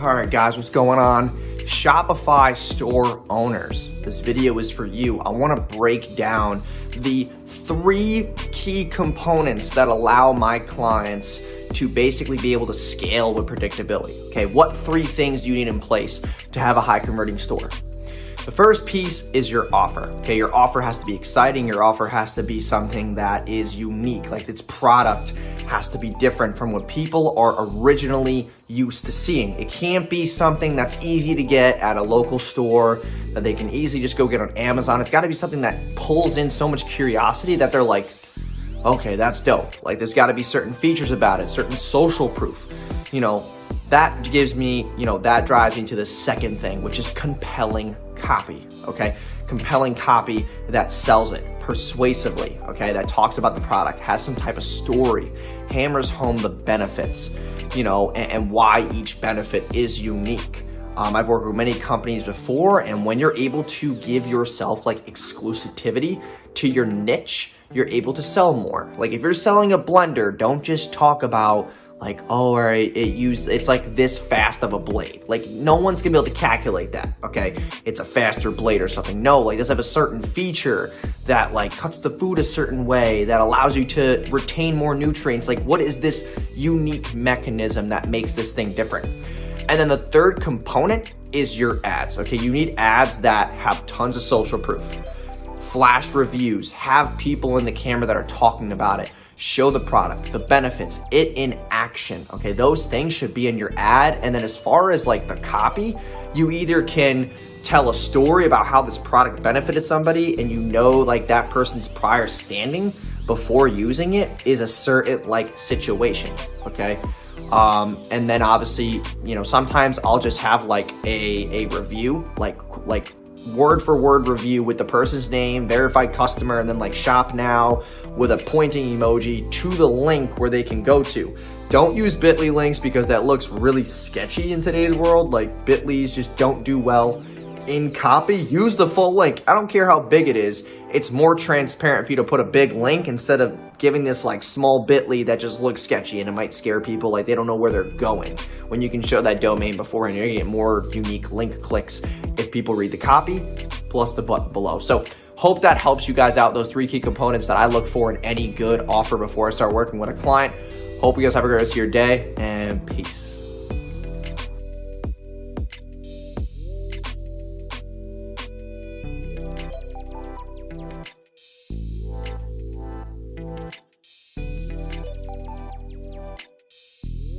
All right, guys, what's going on? Shopify store owners, this video is for you. I want to break down the 3 key components that allow my clients to basically be able to scale with predictability. Okay, what 3 things you need in place to have a high converting store? The first piece is your offer. Okay, your offer has to be exciting. Your offer has to be something that is unique. Like its product has to be different from what people are originally used to seeing. It can't be something that's easy to get at a local store that they can easily just go get on Amazon. It's got to be something that pulls in so much curiosity that they're like, okay, that's dope. Like there's got to be certain features about it, certain social proof. That gives me, that drives me to the second thing, which is compelling copy, okay? Compelling copy that sells it persuasively, okay? That talks about the product, has some type of story, hammers home the benefits, and why each benefit is unique. I've worked with many companies before, and when you're able to give yourself like exclusivity to your niche, you're able to sell more. Like if you're selling a blender, don't just talk about like, oh, all right, it's like this fast of a blade. Like no one's gonna be able to calculate that, okay? It's a faster blade or something. No, like does it have a certain feature that like cuts the food a certain way, that allows you to retain more nutrients? Like what is this unique mechanism that makes this thing different? And then the third component is your ads, okay? You need ads that have tons of social proof, flash reviews, have people in the camera that are talking about it, show the product, the benefits, it in action, okay? Those things should be in your ad. And then as far as like the copy, you either can tell a story about how this product benefited somebody and like that person's prior standing before using it is a certain like situation, okay? And then obviously, sometimes I'll just have like a review, like word for word review with the person's name, verified customer, and then like shop now with a pointing emoji to the link where they can go to. Don't use bit.ly links because that looks really sketchy in today's world. Like bit.lys just don't do well in copy. Use the full link. I don't care how big it is. It's more transparent for you to put a big link instead of giving this like small bit.ly that just looks sketchy and it might scare people, like they don't know where they're going. When you can show that domain before and you're gonna get more unique link clicks if people read the copy plus the button below. So hope that helps you guys out, those 3 key components that I look for in any good offer before I start working with a client. Hope you guys have a great rest of your day, and peace.